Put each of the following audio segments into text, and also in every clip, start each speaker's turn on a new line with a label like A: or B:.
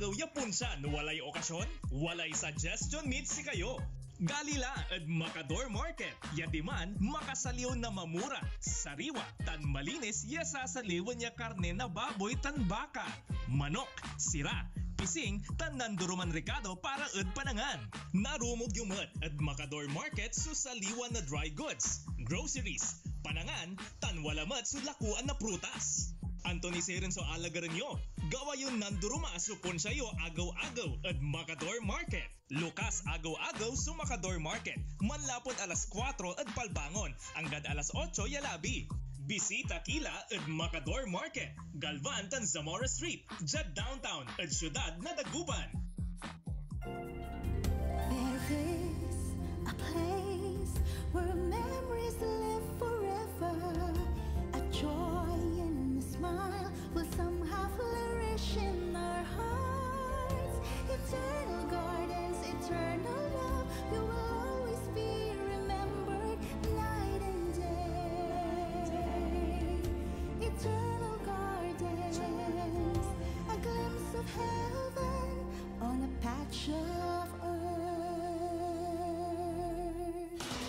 A: agaw ya punsan walay okasyon, walay suggestion meet si kayo. Galila at Macador Market. Yadiman, makasaliw na mamura. Sariwa, tan malinis, yasasaliwan niya karne na baboy tan baka. Manok, sira, pising, tan nanduruman Ricardo para ed panangan. Narumog yung mat at Macador Market susaliwan na dry goods, groceries, panangan, tan walamat sulakuan na prutas. Anthony Seren so alagaran nyo. Gawa yung nanduruma supon sa'yo agaw-agaw at Macador Market. Lukas agaw-agaw sa Macador Market. Manlapot alas 4 at palbangon. Anggad alas 8 yalabi. Bisita kila at Macador Market. Galvan tan Zamora Street. Jad downtown at syudad na Dagupan.
B: There is a place where memories live forever. A joy and a smile will somehow flourish in our hearts. Eternal gardens, eternal love, you will always be remembered night and day. Eternal gardens, a glimpse of heaven on a patch of earth.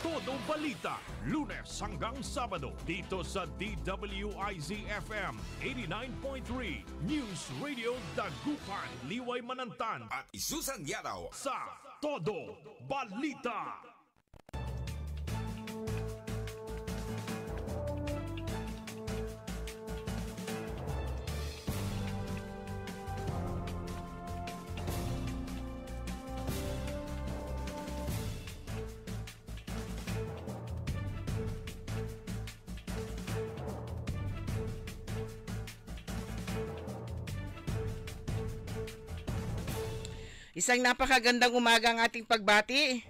C: Todo Balita, Lunes hanggang Sabado dito sa DWIZ-FM 89.3 News Radio Dagupan, Liway Manantan
D: At Isusan Yaraw
C: sa Todo Balita.
E: Isang napakagandang umaga ang ating pagbati.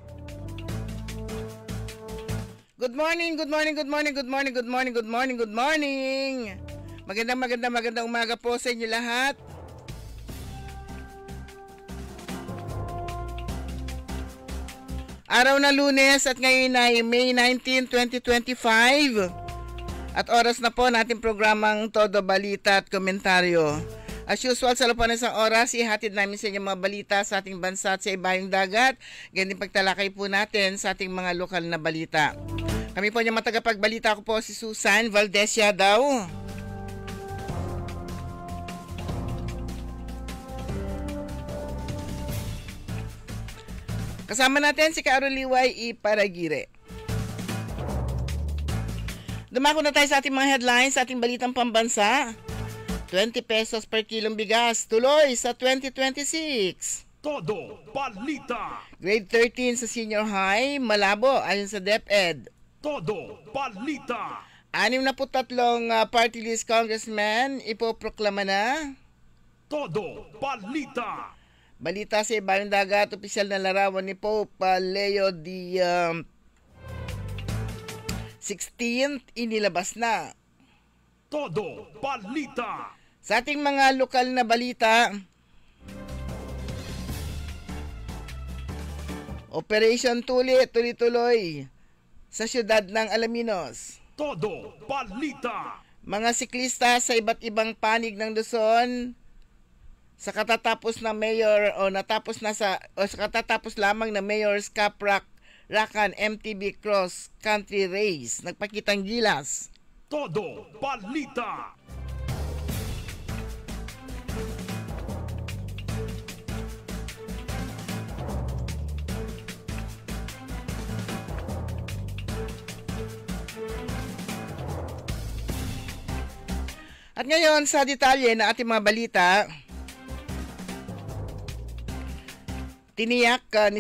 E: Good morning, good morning, good morning, good morning, good morning, good morning, good morning. Magandang umaga po sa inyo lahat. Araw na Lunes at ngayon ay May 19, 2025. At oras na po natin programang Todo Balita at Komentaryo. As usual, sa loob ng isang oras, ihatid namin sa inyo mga balita sa ating bansa at sa ibayong dagat. Ganyan pagtalakay po natin sa ating mga lokal na balita. Kami po yung matagapagbalita ko po si Susan Valdez Yadaw. Kasama natin si Karoliway Iparagire. Dumako na tayo sa ating mga headlines, sa ating balitang pambansa. 20 pesos per kilong bigas, tuloy sa 2026.
C: Todo Balita.
E: Grade 13 sa senior high, malabo ayon sa DepEd.
C: Todo Balita.
E: 63 party list congressman ipoproklama na.
C: Todo Balita.
E: Balita sa ibayong dagat, opisyal na larawan ni Pope Leo the 16th inilabas na.
C: Todo Balita.
E: Sa ating mga lokal na balita, Operation Tuli tuloy-tuloy sa siyudad ng Alaminos.
C: Todo Balita.
E: Mga siklista sa iba't ibang panig ng Luzon sa katatapos na mayor sa katatapos lamang na Mayor's Cup Rakan MTB Cross Country Race, nagpakitang gilas.
C: Todo Balita.
E: At ngayon sa detalye na ating mga balita, tiniyak ni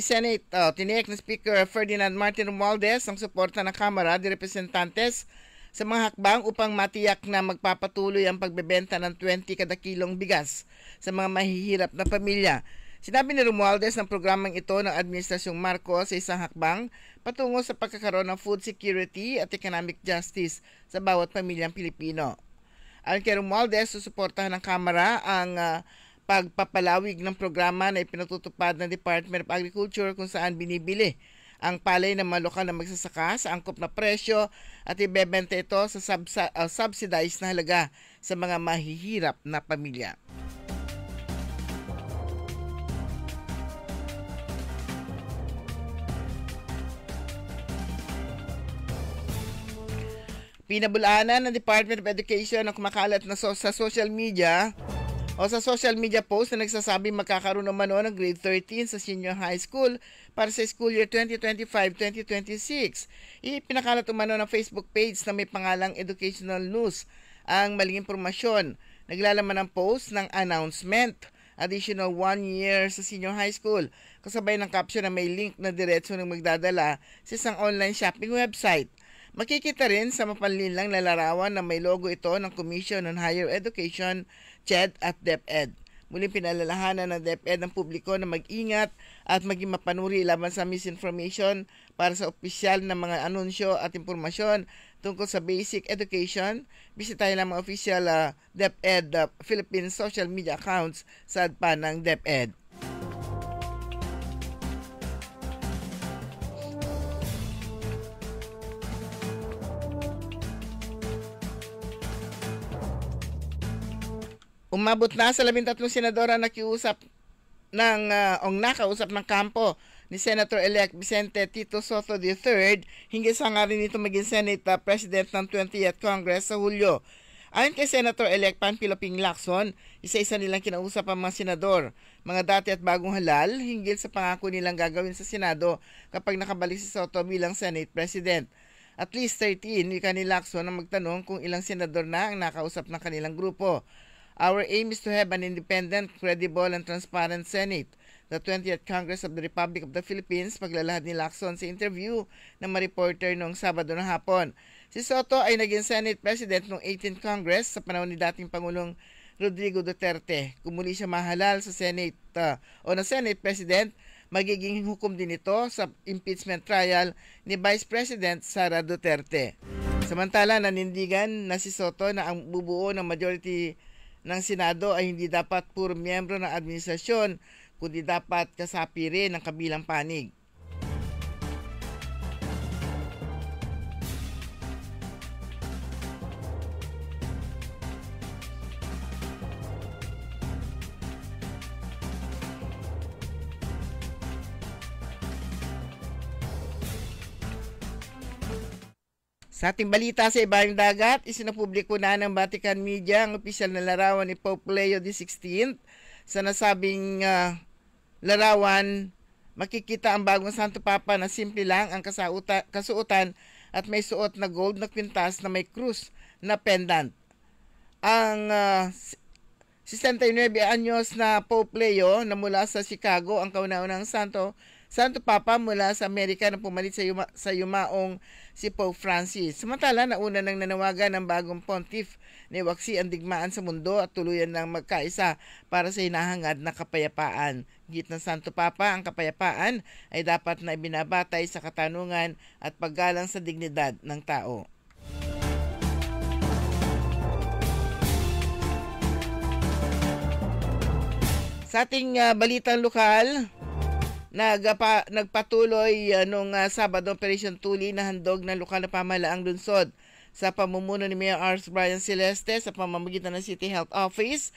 E: Speaker Ferdinand Martin Romualdez ang suporta ng Kamara de Representantes sa mga hakbang upang matiyak na magpapatuloy ang pagbebenta ng 20 kada kilong bigas sa mga mahihirap na pamilya. Sinabi ni Romualdez ng programang ito ng Administrasyong Marcos sa isang hakbang patungo sa pagkakaroon ng food security at economic justice sa bawat pamilyang Pilipino. Ayon kay Romualdez, susuportahan ng Kamara ang pagpapalawig ng programa na ipinatutupad ng Department of Agriculture kung saan binibili ang palay ng mga lokal na magsasaka sa angkop na presyo at ibebenta ito sa subsidized na halaga sa mga mahihirap na pamilya. Pinabulaanan ng Department of Education ang kumakalat na sa social media post na nagsasabing magkakaroon naman ng grade 13 sa senior high school para sa school year 2025-2026. Ipinakalat umano ng Facebook page na may pangalang Educational News ang maling impormasyon. Naglalaman ng post ng announcement, additional 1 year sa senior high school, kasabay ng caption na may link na diretso ng magdadala sa isang online shopping website. Makikita rin sa mapanlinlang na larawan na may logo ito ng Commission on Higher Education, CHED at DepEd. Muling pinalalahanan ng DepEd ng publiko na mag-ingat at maging mapanuri laban sa misinformation para sa opisyal na mga anunsyo at impormasyon tungkol sa basic education. Bisitahin lang mga official DepEd Philippines social media accounts sa ADPA ng DepEd. Umabot na sa 13 senadora na nakausap ng kampo ni Senator-elect Vicente Tito Sotto III hinggil sa nga rin ito maging Senate President ng 20th Congress sa Hulyo. Ayon kay Senator-elect Panfilo Ping Lacson, isa-isa nilang kinausap ang mga senador, mga dati at bagong halal hinggil sa pangako nilang gagawin sa Senado kapag nakabalik si Sotto bilang Senate President. At least 13, wika ni Lacson na magtanong kung ilang senador na ang nakausap ng kanilang grupo. Our aim is to have an independent, credible, and transparent Senate. The 20th Congress of the Republic of the Philippines, paglalahad ni Lacson sa interview ng mga reporter noong Sabado na hapon. Si Sotto ay naging Senate President noong 18th Congress sa panahon ni dating Pangulong Rodrigo Duterte. Kung muli siya mahalal sa Senate na Senate President, magiging hukom din ito sa impeachment trial ni Vice President Sara Duterte. Samantala, nanindigan na si Sotto na ang bubuo ng majority ng Senado ay hindi dapat puro miyembro ng administrasyon, kundi dapat kasapi rin ng kabilang panig. Sa ating balita sa ibayong dagat, isinapubliko na ng Vatican Media ang opisyal na larawan ni Pope Leo XVI. Sa nasabing larawan, makikita ang bagong Santo Papa na simple lang ang kasuotan at may suot na gold na kwintas na may krus na pendant. Ang 69 anyos na Pope Leo na mula sa Chicago ang kauna-unang Santo Papa mula sa Amerika na pumalit sa yumaong si Pope Francis. Samantala, nauna nang nanawagan ng bagong pontiff na iwaksi ang digmaan sa mundo at tuluyan ng magkaisa para sa hinahangad na kapayapaan. Git ng Santo Papa, ang kapayapaan ay dapat na ibinabatay sa katanungan at paggalang sa dignidad ng tao. Sa ating balitang lokal, nagpatuloy nung Sabado Operation Tuli na handog ng lokal na pamahalaang lungsod sa pamumuno ni Mayor Ars Brian Celeste sa pamamagitan ng City Health Office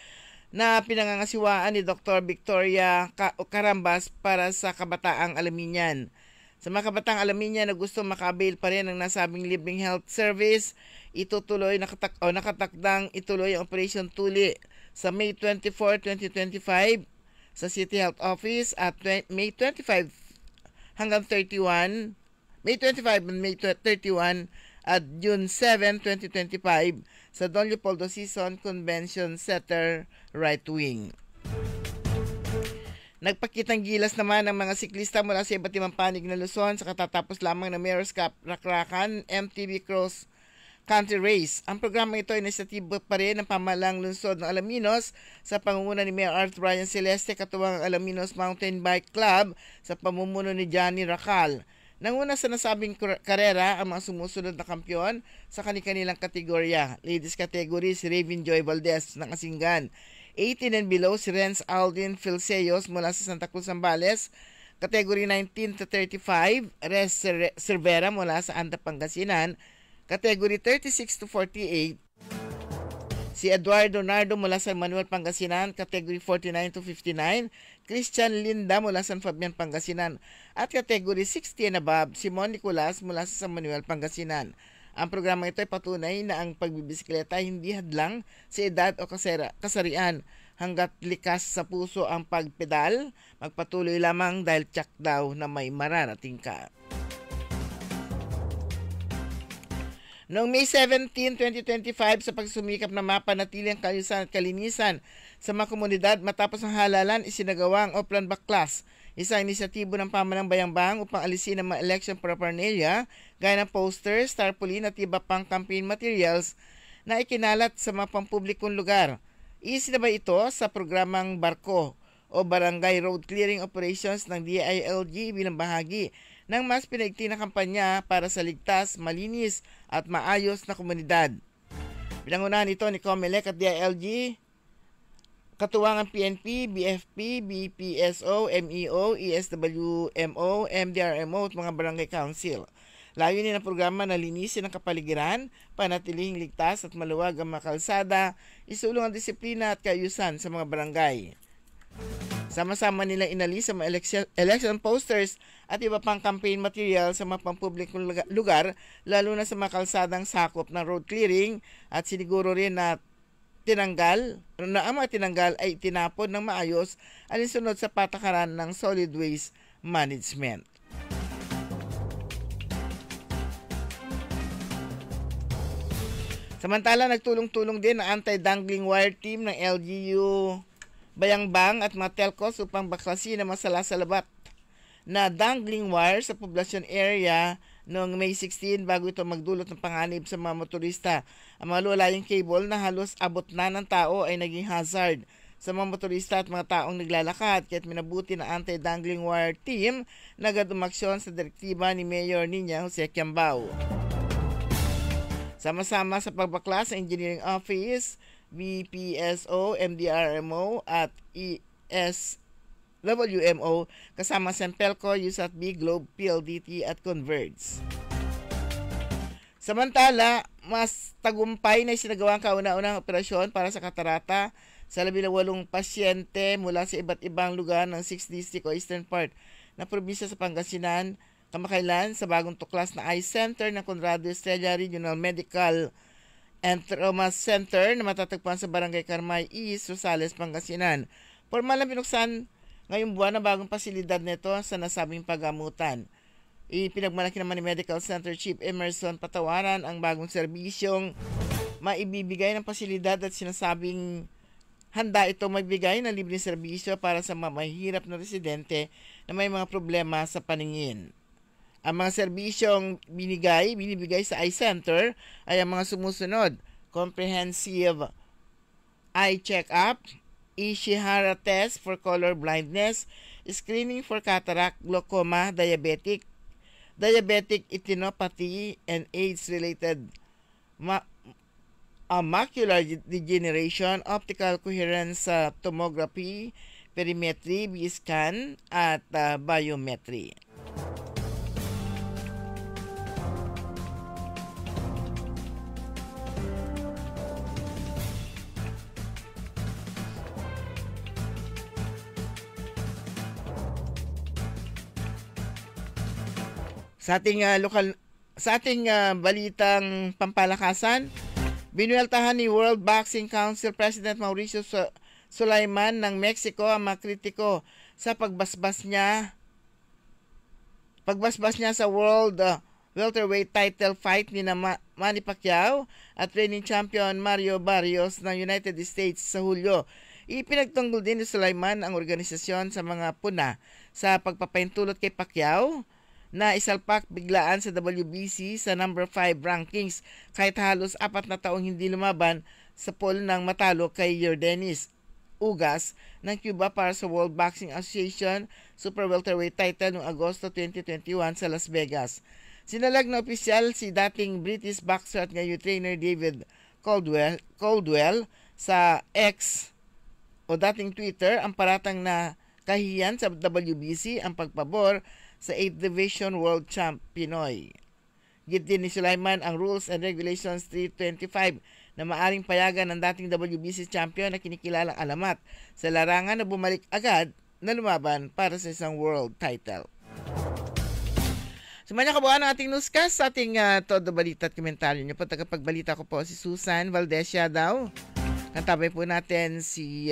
E: na pinangangasiwaan ni Dr. Victoria Carambas para sa kabataang Alaminian. Sa mga kabataang Alaminian na gusto makabail pa rin ng nasabing libreng health service, nakatakdang ituloy ang Operation Tuli sa May 24, 2025 sa City Health Office at May 25 hanggang 31, May 25 and May 31 at June 7, 2025 sa Don Leopoldo Season Convention Center Right Wing. Nagpakitang gilas naman ng mga siklista mula sa iba't ibang panig ng Luzon sa katatapos lamang ng Mayor's Cup Rakrakan MTB Cross Country Race. Ang programa ito ay inisatibo pa rin ng pamahalang lungsod ng Alaminos sa pangunguna ni Mayor Art Brian Celeste katuwang ang Alaminos Mountain Bike Club sa pamumuno ni Johnny Racal. Nanguna sa nasabing karera ang mga sumusunod na kampyon sa kanilang kategorya. Ladies category si Raven Joy Valdez ng Asinggan. 18 and below si Renz Aldin Filceyos mula sa Santa Cruz, Zambales. Category 19 to 35, Res Cervera mula sa Anta, Pangasinan. Category 36 to 48, si Eduardo Nardo mula sa Manuel, Pangasinan. Category 49 to 59, Christian Linda mula sa San Fabian, Pangasinan. At category 60 and above, si Mon Nicolas mula sa San Manuel, Pangasinan. Ang programa ito ay patunay na ang pagbibisikleta ay hindi hadlang sa edad o kasarian. Hanggat likas sa puso ang pagpedal, magpatuloy lamang dahil tiyak daw na may mararating ka. Noong May 17, 2025, sa pagsumikap na mapanatili ang kaayusan at kalinisan sa mga komunidad matapos ang halalan, isinagawa ang Oplan Baklas, isang inisyatibo ng pamanang Bayambang upang alisin ang mga election paraphernalia gaya ng posters, tarpaulin at iba pang campaign materials na ikinalat sa mga pampublikong lugar. Isinabay ito sa programang Barko o Barangay Road Clearing Operations ng DILG bilang bahagi ng mas pinaigting na kampanya para sa ligtas, malinis at maayos na komunidad. Pinangunahan ito ni COMELEC at DILG, katuwang ang PNP, BFP, BPSO, MEO, ESWMO, MDRMO at mga barangay council. Layunin ng programa na linisin ang kapaligiran, panatilihing ligtas at maluwag ang mga kalsada, isulong ang disiplina at kaayusan sa mga barangay. Sama-sama nilang inalis ang mga election posters at iba pang campaign material sa mga pampublikong lugar, lalo na sa mga kalsadang sakop ng road clearing, at siniguro rin na ang mga tinanggal ay tinapon ng maayos alinsunod sa patakaran ng solid waste management. Samantala, nagtulong-tulong din ang anti-dangling wire team ng LGU Bayambang at mga telcos upang baklasin ang masalasalabat na dangling wire sa poblasyon area noong May 16 bago ito magdulot ng panganib sa mga motorista. Ang mga luwalayang cable na halos abot na ng tao ay naging hazard sa mga motorista at mga taong naglalakad, kaya't minabuti ng anti-dangling wire team na agad umaksyon sa direktiba ni Mayor Nina Jose Quiambao. Sama-sama sa pagbaklas sa Engineering Office, BPSO, MDRMO at ESWMO kasama Sempelco, USATB, Globe, PLDT at Converge. Samantala, mas tagumpay na isinagawa ang kauna-unang operasyon para sa katarata sa 18 pasyente mula sa iba't ibang lugar ng 6th District o Eastern Part na probinsya sa Pangasinan kamakailan sa bagong tuklas na eye center ng Conrado Estrella Regional Medical and Trauma Center na matatagpuan sa Barangay Carmay East, Rosales, Pangasinan. Formal na binuksan ngayong buwan na bagong pasilidad nito sa nasabing pagamutan. Ipinagmalaki naman ni Medical Center Chief Emerson Patawaran ang bagong serbisyong maibibigay ng pasilidad at sinasabing handa ito magbigay ng libreng serbisyo para sa mga mahihirap na residente na may mga problema sa paningin. Ang mga serbisyong binibigay sa eye center ay ang mga sumusunod: comprehensive eye check-up, Ishihara test for color blindness, screening for cataract, glaucoma, diabetic retinopathy, and AIDS-related macular degeneration, optical coherence tomography, perimetry, B-scan, at biometry. Sa ating balitang pampalakasan, binueltahan ni World Boxing Council President Mauricio Sulaiman ng Mexico ang mga kritiko sa pagbasbas niya sa World Welterweight title fight ni Manny Pacquiao at reigning champion Mario Barrios ng United States sa Hulyo. Ipinagtanggol din ni Sulaiman ang organisasyon sa mga puna sa pagpapaintulot kay Pacquiao na isalpak biglaan sa WBC sa number 5 rankings kahit halos 4 na taong hindi lumaban sa poll ng matalo kay Yordenis Ugas ng Cuba para sa World Boxing Association Super Welterweight title noong Agosto 2021 sa Las Vegas. Sinalag na opisyal si dating British boxer at ngayon trainer David Caldwell sa X o dating Twitter ang paratang na kahiyan sa WBC ang pagpabor sa 8th Division World Champ Pinoy. Git din ni Sulaiman ang Rules and Regulations 325 na maaring payagan ng dating WBC champion na kinikilalang alamat sa larangan na bumalik agad na lumaban para sa isang world title. Sumanya kabuuan ang ating newscast sa ating todo balita at komentaryo niyo po. Tagapagbalita ko po si Susan Valdezia daw. Kantabay po natin si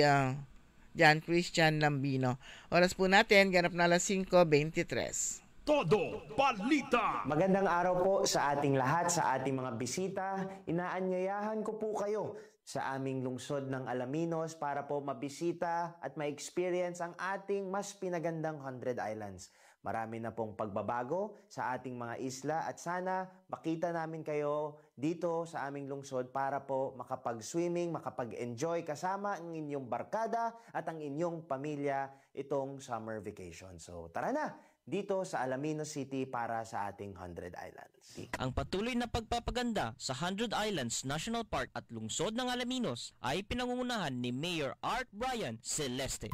E: Jan Christian Lambino. Oras po natin, ganap na alas 5:23.
C: Todo balita.
D: Magandang araw po sa ating lahat, sa ating mga bisita. Inaanyayahan ko po kayo sa aming lungsod ng Alaminos para po mabisita at ma-experience ang ating mas pinagandang 100 Islands. Marami na pong pagbabago sa ating mga isla at sana makita namin kayo dito sa aming lungsod para po makapag-swimming, makapag-enjoy kasama ang inyong barkada at ang inyong pamilya itong summer vacation. So tara na! Dito sa Alaminos City para sa ating 100 Islands.
F: Ang patuloy na pagpapaganda sa 100 Islands National Park at lungsod ng Alaminos ay pinangungunahan ni Mayor Art Brian Celeste.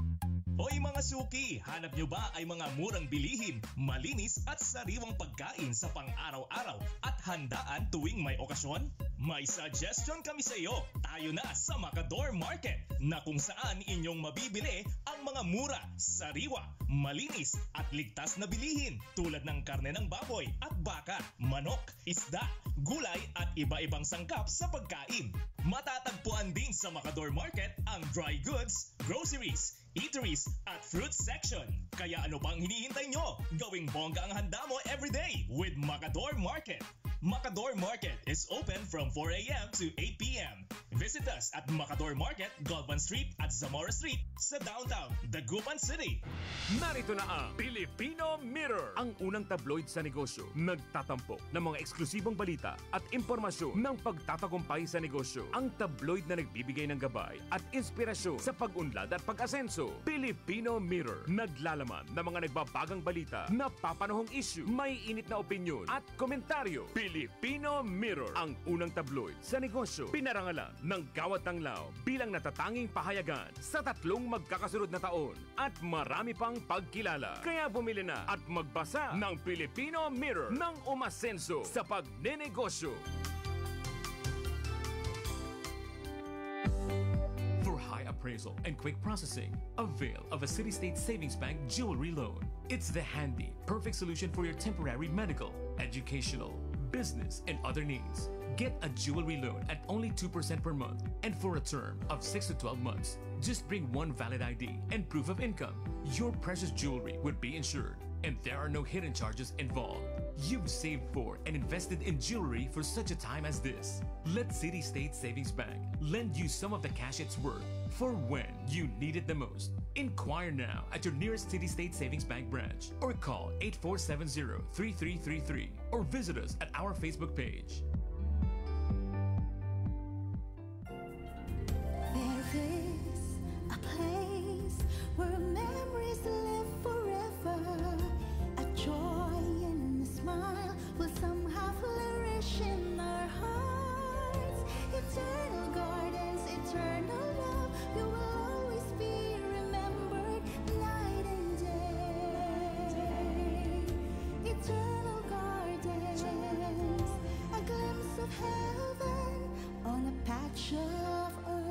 A: Hoy mga suki, hanap nyo ba ay mga murang bilihin, malinis at sariwang pagkain sa pang-araw-araw at handaan tuwing may okasyon? May suggestion kami sa iyo. Tayo na sa Macador Market na kung saan inyong mabibili ang mga mura, sariwa, malinis at ligtas na bilihin tulad ng karne ng baboy at baka, manok, isda, gulay at iba-ibang sangkap sa pagkain. Matatagpuan din sa Macador Market ang dry goods, groceries, eateries at fruit section. Kaya ano pang hinihintay nyo? Gawing bongga ang handa mo everyday with Macador Market. Macador Market is open from 4 a.m. to 8 p.m. Visit us at Macador Market, Galvan Street at Zamora Street sa downtown, Dagupan City.
C: Narito na ang Filipino Mirror, ang unang tabloid sa negosyo. Nagtatampok ng mga eksklusibong balita at impormasyon ng pagtatagumpay sa negosyo. Ang tabloid na nagbibigay ng gabay at inspirasyon sa pag-unlad at pag-asenso. Filipino Mirror, naglalaman ng mga nagbabagang balita, napapanahong issue, may init na opinyon at komentaryo. Filipino Mirror, ang unang tabloid sa negosyo. Pinarangalan ng Gawad Tanglao bilang natatanging pahayagan sa 3 magkakasunod na taon at marami pang pagkilala. Kaya bumili na at magbasa ng Filipino Mirror ng umasenso sa pagnenegosyo.
G: For high appraisal and quick processing, avail of a City State Savings Bank jewelry loan. It's the handy, perfect solution for your temporary medical, educational, business, and other needs. Get a jewelry loan at only 2% per month and for a term of 6 to 12 months. Just bring one valid ID and proof of income. Your precious jewelry would be insured and there are no hidden charges involved. You've saved for and invested in jewelry for such a time as this. Let City State Savings Bank lend you some of the cash it's worth for when you need it the most. Inquire now at your nearest City State Savings Bank branch or call 8470-3333 or visit us at our Facebook page.
B: There is a place where memories live forever. A joy and a smile will somehow flourish in our hearts. Eternal gardens, eternal love, you will always be remembered night and day. Eternal gardens, a glimpse of heaven on a patch of earth.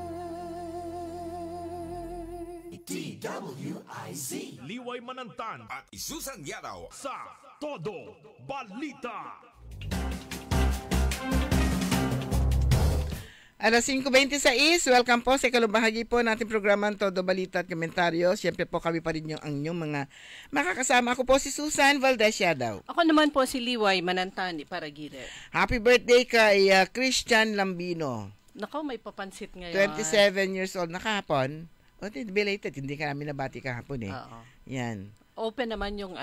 C: DWIZ Liway Manantan
H: at Isusan Yadaw
C: sa Todo Balita.
E: Alas 5:26, welcome po sa ikalubahagi po natin programang Todo Balita at Komentaryo. Siyempre po kami pa rin yung mga makakasama. Ako po si Susan Valdezia daw.
I: Ako naman po si Liway Manantani Paragire.
E: Happy birthday kay Christian Lambino.
I: Nako, may papansit ngayon.
E: 27 years old na kahapon. O, belated. Hindi ka namin nabati kahapon eh.
I: Oo.
E: Yan.
I: Open naman yung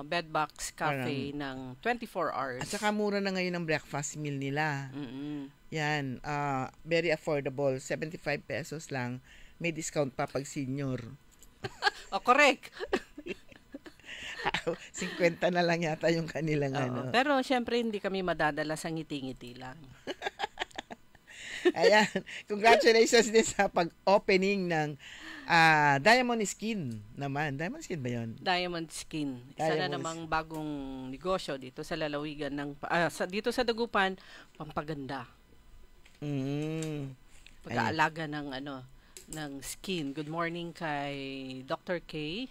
I: Bedbox Cafe ng 24 hours.
E: At saka mura na ngayon ang breakfast meal nila.
I: Mm-mm.
E: Yan. Very affordable. 75 pesos lang. May discount pa pag senior.
I: Correct.
E: 50 na lang yata yung kanilang ano.
I: Pero syempre hindi kami madadala sa ngiti-ngiti lang.
E: Ayan. Congratulations din sa pag-opening ng Diamond Skin naman. Diamond Skin ba yun?
I: Diamond Skin. Isa na namang bagong negosyo dito sa lalawigan ng dito sa Dagupan, pampaganda. Pag-aalaga ng skin. Good morning kay Dr. K,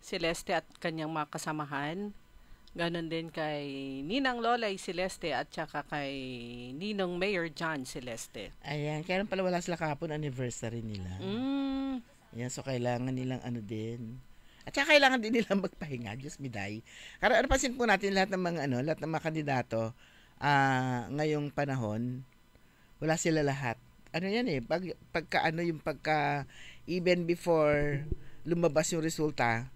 I: Celeste at kanyang mga kasamahan. Ganon din kay Ninang Lolay Celeste at saka kay Ninong Mayor John Celeste.
E: Ayan, kaya pala wala sila kahapon anniversary nila. Ayan, so kailangan nilang ano din. At saka kailangan din nilang magpahinga, Diyos miday. Kaya pansin po natin lahat ng mga kandidato ngayong panahon, wala sila lahat. Ano yan even before lumabas yung resulta,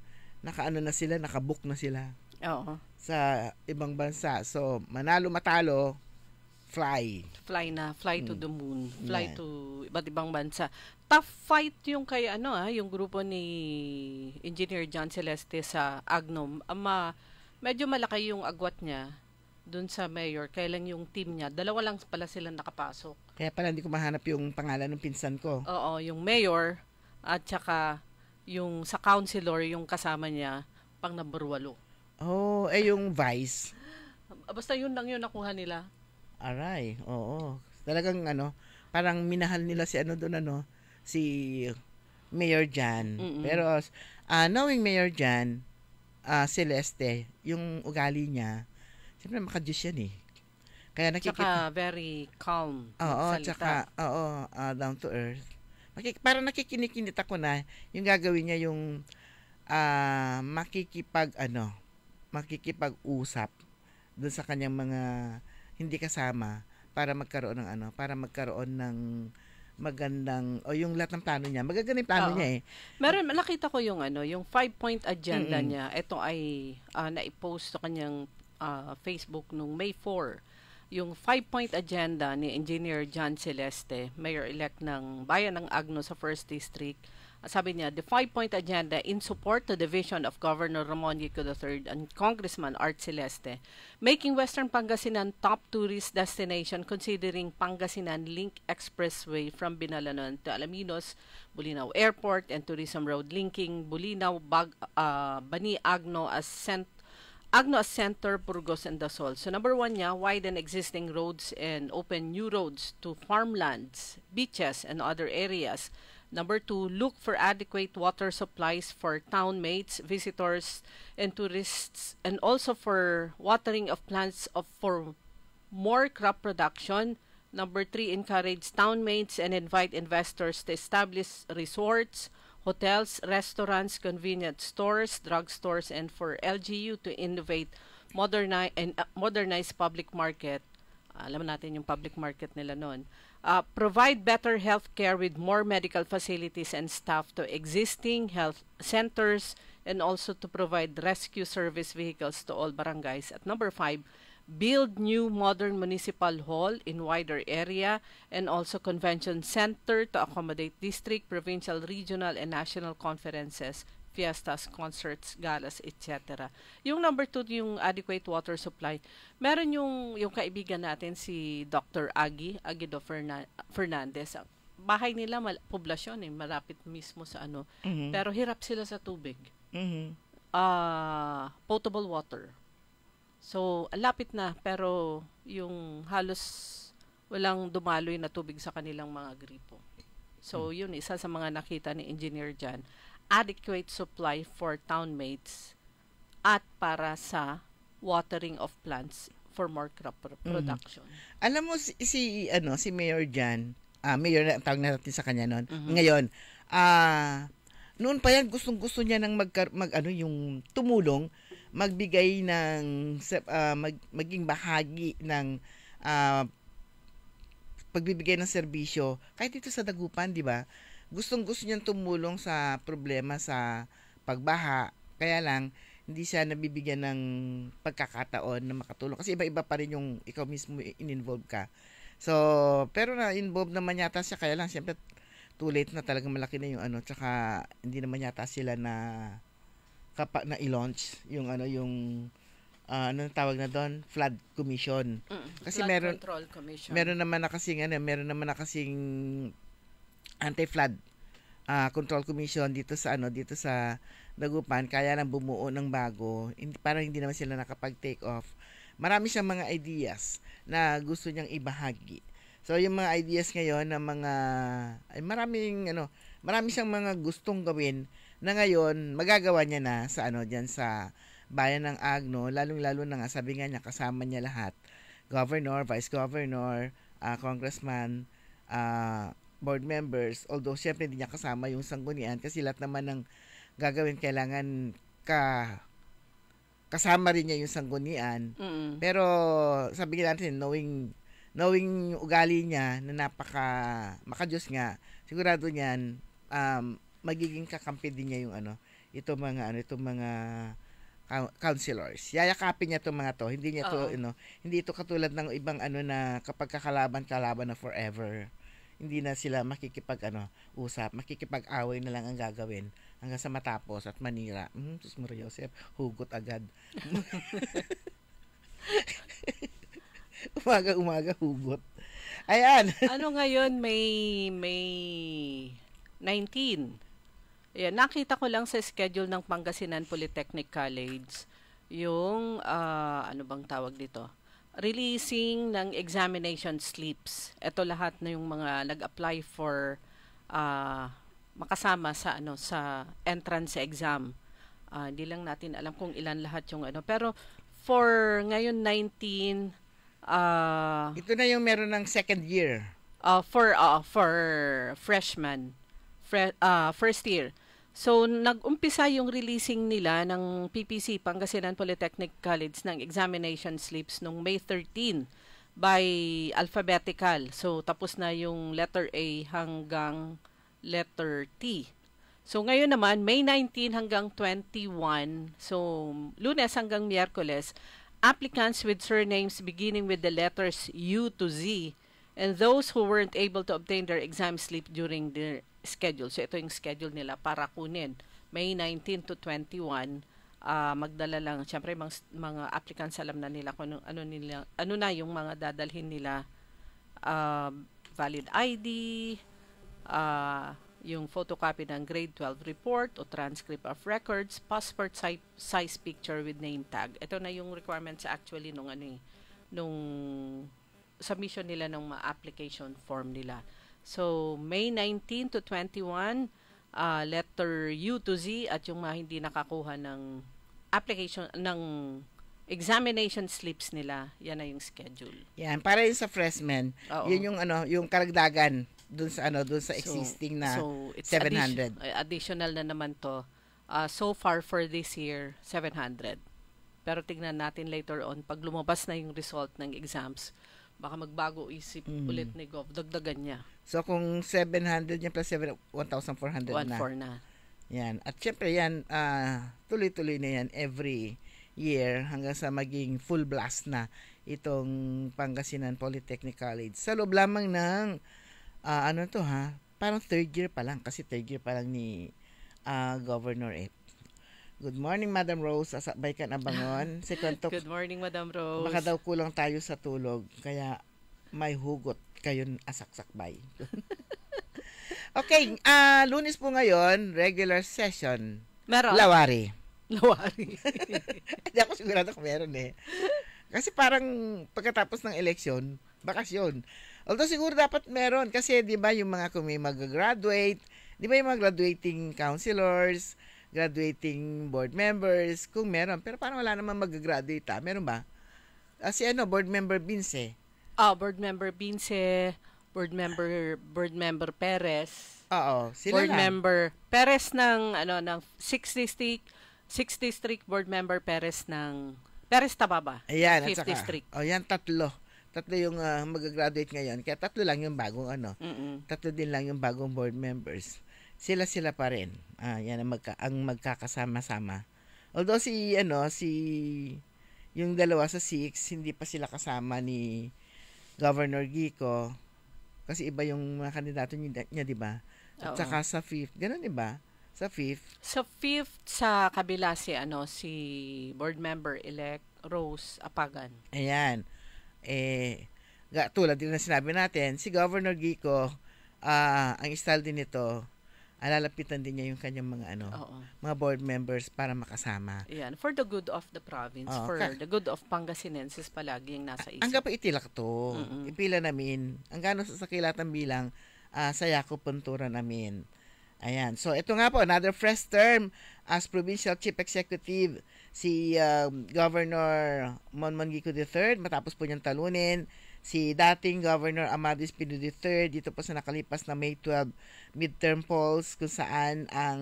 E: nakabook na sila.
I: Oo.
E: Sa ibang bansa. So, manalo matalo, fly
I: to the moon, fly to iba't ibang bansa. Tough fight yung kay yung grupo ni Engineer John Celeste sa Agno. Medyo malaki yung agwat niya dun sa mayor. Kailan yung team niya, 2 lang pala sila nakapasok.
E: Kaya pala hindi ko mahanap yung pangalan ng pinsan ko.
I: Oo, yung mayor at saka yung sa councilor, yung kasama niya, pang number 8.
E: Oh, yung vice.
I: Basta yun lang yung nakuha nila.
E: Aray, oo. Talagang parang minahal nila si si Mayor Jan. Pero knowing Mayor Jan, Celeste, yung ugali niya, siyempre maka-Diyos yan eh. Kaya
I: Tsaka very calm.
E: Oo, tsaka down to earth. Parang nakikinikinit ako na yung gagawin niya yung makikipag-usap doon sa kanyang mga hindi kasama para magkaroon ng magandang yung lahat ng plano niya. Magaganda yung plano niya eh.
I: Meron nakita ko yung yung 5-point agenda niya. Ito ay na-post sa kanyang Facebook nung May 4. Yung 5-point agenda ni Engineer John Celeste, Mayor-elect ng Bayan ng Agno sa 1st District. Sabi niya, the 5-point agenda in support to the vision of Governor Ramon Yico III and Congressman Art Celeste, making Western Pangasinan top tourist destination considering Pangasinan Link Expressway from Binalanon to Alaminos, Bulinaw Airport, and Tourism Road linking Bulinaw, Bani, Agno as center, Burgos, and Dasol. So number 1 niya, widen existing roads and open new roads to farmlands, beaches, and other areas. Number 2, look for adequate water supplies for townmates, visitors, and tourists, and also for watering of plants for more crop production. Number 3, encourage townmates and invite investors to establish resorts, hotels, restaurants, convenience stores, drugstores, and for LGU to innovate, modernize public market. Alam natin yung public market nila noon. Provide better health care with more medical facilities and staff to existing health centers, and also to provide rescue service vehicles to all barangays. At number 5, build new modern municipal hall in wider area and also convention center to accommodate district, provincial, regional, and national conferences, fiestas, concerts, galas, etc. Yung number 2, yung adequate water supply. Meron yung kaibigan natin si Dr. Aguido Fernandez. Bahay nila poblasyon malapit mismo sa pero hirap sila sa tubig. Potable water. So, lapit na pero yung halos walang dumaloy na tubig sa kanilang mga gripo. So, yun isa sa mga nakita ni Engineer Jan. Adequate supply for townmates at para sa watering of plants for more crop production.
E: Alam mo si Mayor Jan, Mayor na tawag natin sa kanya noon. Ngayon, noon pa yan gustong-gusto niya nang yung tumulong, magbigay ng maging bahagi ng pagbibigay ng serbisyo kahit dito sa Dagupan, di ba? Gustong-gusto niyang tumulong sa problema sa pagbaha. Kaya lang, hindi siya nabibigyan ng pagkakataon na makatulong. Kasi iba-iba pa rin yung ikaw mismo in-involve ka. So, pero na-involve naman yata siya. Kaya lang, siyempre, too late na talagang malaki na yung tsaka hindi naman yata sila na i-launch yung anong tawag na doon? Flood Commission. Kasi
I: Flood Control Commission.
E: Meron naman na kasing Anti-Flood Control Commission dito sa Dagupan, kaya lang bumuo ng bago. Parang hindi naman sila nakapag-take off. Marami siyang mga ideas na gusto niyang ibahagi. So yung mga ideas ngayon na marami siyang mga gustong gawin na ngayon magagawa niya na sa diyan sa bayan ng Agno, lalong-lalo na nga, sabi nga niya, kasama niya lahat. Governor, Vice Governor, Congressman, board members, although syempre hindi niya kasama yung sanggunian kasi lahat naman ng gagawin kailangan kasama rin niya yung sanggunian. Pero sabi natin, knowing yung ugali niya na makajos nga, sigurado niyan magiging kakampi din niya yung itong mga councilors. Yayakapin niya itong mga to. Hindi niya to hindi ito katulad ng ibang na kapag kalaban na forever. Hindi na sila usap, makikipag-away na lang ang gagawin hanggang sa matapos at manira. Sus Maria Joseph, hugot agad. Umaga hugot. Ayan.
I: Ngayon, May 19. Ayan, nakita ko lang sa schedule ng Pangasinan Polytechnic College yung, ano bang tawag dito? Releasing ng examination slips. Ito lahat na yung mga nag-apply for makasama sa sa entrance exam. Hindi lang natin alam kung ilan lahat yung pero for ngayon 19
E: ito na yung meron ng second year.
I: For freshman. First year. So, nag-umpisa yung releasing nila ng PPC, Pangasinan Polytechnic College, ng examination slips nung May 13 by alphabetical. So, tapos na yung letter A hanggang letter T. So, ngayon naman, May 19 hanggang 21, so, Lunes hanggang Miyerkules, applicants with surnames beginning with the letters U to Z and those who weren't able to obtain their exam slip during their schedule. So, ito yung schedule nila para kunin. May 19 to 21, magdala lang. Siyempre, mga applicants alam na nila kung ano na yung mga dadalhin nila. Valid ID, yung photocopy ng grade 12 report o transcript of records, passport size picture with name tag. Ito na yung requirements actually nung submission nila ng application form nila. So, May 19 to 21, letter U to Z at yung mga hindi nakakuha ng application, ng examination slips nila, yan na yung schedule.
E: Yan, para yun sa freshmen, yun yung yung karagdagan dun sa existing na
I: it's
E: 700.
I: Additional na naman to. So far for this year, 700. Pero tignan natin later on, pag lumabas na yung result ng exams, baka magbago isip ulit ni Gov, dagdagan niya.
E: So, kung 700 niya plus 1,400 na.
I: 1,400 na.
E: Yan. At syempre yan, tuloy-tuloy na yan every year hanggang sa maging full blast na itong Pangasinan Polytechnic College. Sa loob lamang ng, parang third year pa lang, kasi third year pa lang ni Governor Ep. Good morning, Madam Rose. Asabay ka na bangon.
I: Good morning, Madam Rose.
E: Baka daw kulang tayo sa tulog, kaya may hugot kayo asaksakbay. Okay, Lunes po ngayon, regular session.
I: Meron.
E: Lawari.
I: Hindi
E: ako sigurado kung meron Kasi parang pagkatapos ng eleksyon, bakasyon. Although siguro dapat meron kasi 'di ba yung mga kung may mag-graduate, 'di ba yung mga graduating counselors, graduating board members, kung meron. Pero parang wala namang mag-graduate Meron ba? Kasi board member Binse.
I: Board member Binse, board member Perez.
E: Oo, sila
I: board
E: lang.
I: member Perez ng 6th district board member Perez ng Perez Tababa.
E: Ayan,
I: 5th district.
E: Yan, tatlo yung mag-graduate ngayon. Kaya tatlo lang yung bagong tatlo din lang yung bagong board members. Sila pa rin. Yan ang magkakasama-sama. Although yung dalawa sa 6, hindi pa sila kasama ni Governor Gico. Kasi iba yung mga kandidato niya, di ba? At saka sa 5th, ganun di ba? Sa 5th.
I: Sa 5th, sa kabila si board member elect Rose Apagan.
E: Ayan. Tulad din na sinabi natin, si Governor Gico, ang style din nito, alalapitan din niya yung kanyang mga board members para makasama.
I: Ayan, for the good of the province, for the good of Pangasinenses palagi yung nasa isip.
E: Ang pa itilak to, ipila namin, ang gano'n sa sakilatan bilang sa Yaku Puntura namin. Ayan, so ito nga po, another fresh term as Provincial Chief Executive si Governor Monmongico III, matapos po niyang talunin, si dating Governor Amado Espino III, dito po sa nakalipas na May 12 midterm polls, kung saan ang